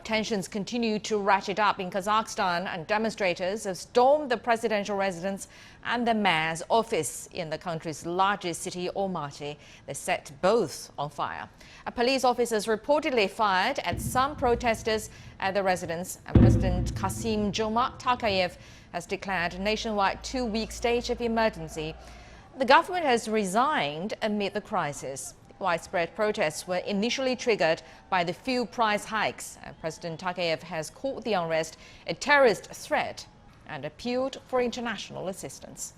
Tensions continue to ratchet up in Kazakhstan, and demonstrators have stormed the presidential residence and the mayor's office in the country's largest city, Almaty. They set both on fire. Police officers reportedly fired at some protesters at the residence, and President Kassym-Jomart Tokayev has declared a nationwide 2-week state of emergency. The government has resigned amid the crisis. Widespread protests were initially triggered by the fuel price hikes. President Tokayev has called the unrest a terrorist threat and appealed for international assistance.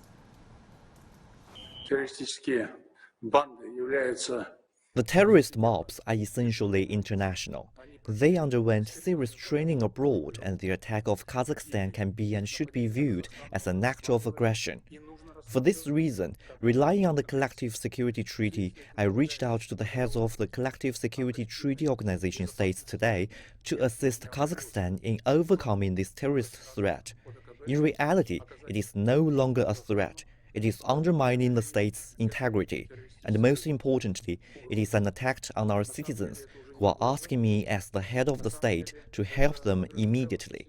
The terrorist mobs are essentially international. They underwent serious training abroad, and the attack of Kazakhstan can be and should be viewed as an act of aggression. For this reason, relying on the Collective Security Treaty, I reached out to the heads of the Collective Security Treaty Organization states today to assist Kazakhstan in overcoming this terrorist threat. In reality, it is no longer a threat. It is undermining the state's integrity. And most importantly, it is an attack on our citizens who are asking me as the head of the state to help them immediately.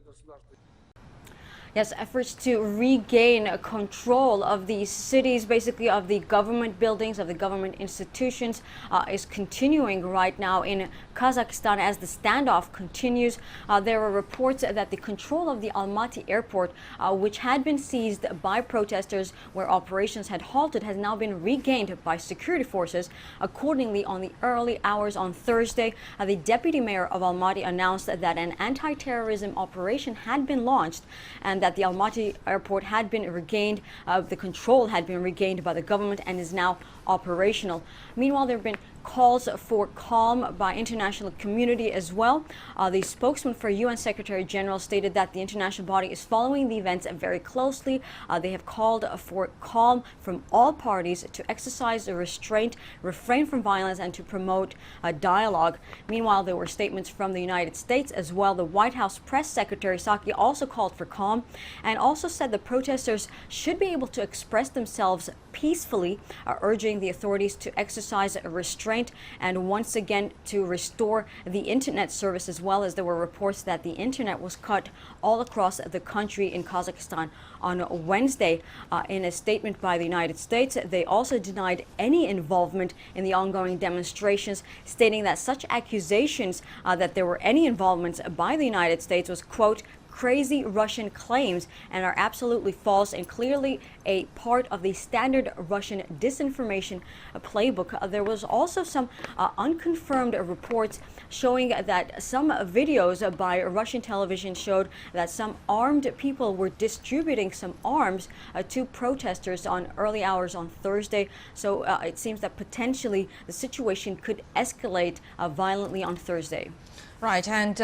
Yes, efforts to regain control of these cities, basically of the government buildings, of the government institutions, is continuing right now in Kazakhstan as the standoff continues. There are reports that the control of the Almaty airport, which had been seized by protesters where operations had halted, has now been regained by security forces. Accordingly, on the early hours on Thursday, the deputy mayor of Almaty announced that an anti-terrorism operation had been launched and that the Almaty airport had been regained, the control had been regained by the government and is now operational. Meanwhile, there have been calls for calm by international community as well. The spokesman for UN Secretary General stated that the international body is following the events very closely. They have called for calm from all parties to exercise restraint, refrain from violence, and to promote dialogue. Meanwhile, there were statements from the United States as well. The White House press secretary Psaki also called for calm and also said the protesters should be able to express themselves peacefully, urging the authorities to exercise restraint and once again to restore the internet service, as well as there were reports that the internet was cut all across the country in Kazakhstan on Wednesday. In a statement by the United States, they also denied any involvement in the ongoing demonstrations, stating that such accusations that there were any involvements by the United States was, quote, crazy Russian claims and are absolutely false and clearly a part of the standard Russian disinformation playbook. There was also some unconfirmed reports showing that some videos by Russian television showed that some armed people were distributing some arms to protesters on early hours on Thursday. So it seems that potentially the situation could escalate violently on Thursday. Right, and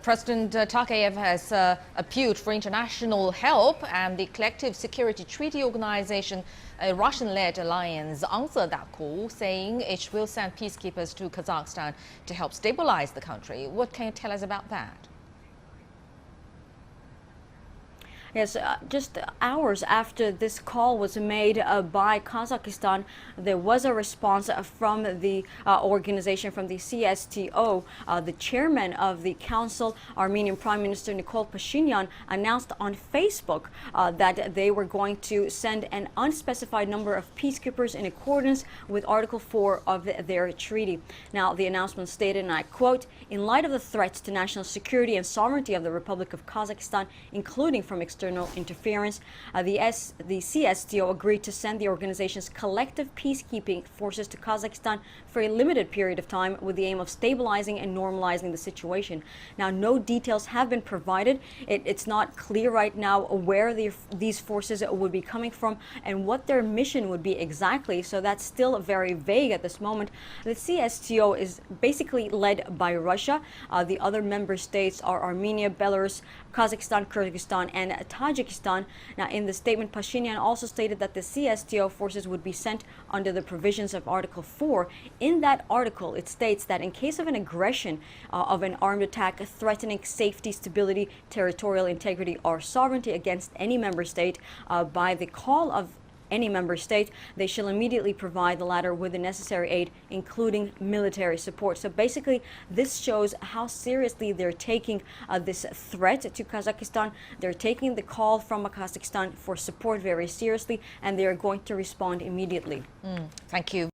President Tokayev has appealed for international help, and the Collective Security Treaty Organization, a Russian-led alliance, answered that call, saying it will send peacekeepers to Kazakhstan to help stabilize the country. What can you tell us about that? Yes, just hours after this call was made by Kazakhstan, there was a response from the organization, from the CSTO. The chairman of the council, Armenian Prime Minister Nikol Pashinyan, announced on Facebook that they were going to send an unspecified number of peacekeepers in accordance with Article 4 of their treaty. Now, the announcement stated, and I quote, "In light of the threats to national security and sovereignty of the Republic of Kazakhstan, including from external interference, the CSTO agreed to send the organization's collective peacekeeping forces to Kazakhstan for a limited period of time with the aim of stabilizing and normalizing the situation." Now, no details have been provided. It's not clear right now where these forces would be coming from and what their mission would be exactly, so that's still very vague at this moment. The CSTO is basically led by Russia. The other member states are Armenia, Belarus, Kazakhstan, Kyrgyzstan, and Tajikistan. Now, in the statement, Pashinyan also stated that the CSTO forces would be sent under the provisions of Article 4. In that article, it states that in case of an aggression of an armed attack threatening safety, stability, territorial integrity, or sovereignty against any member state, by the call of any member state, they shall immediately provide the latter with the necessary aid, including military support. So basically, this shows how seriously they're taking this threat to Kazakhstan. They're taking the call from Kazakhstan for support very seriously, and they are going to respond immediately. Thank you.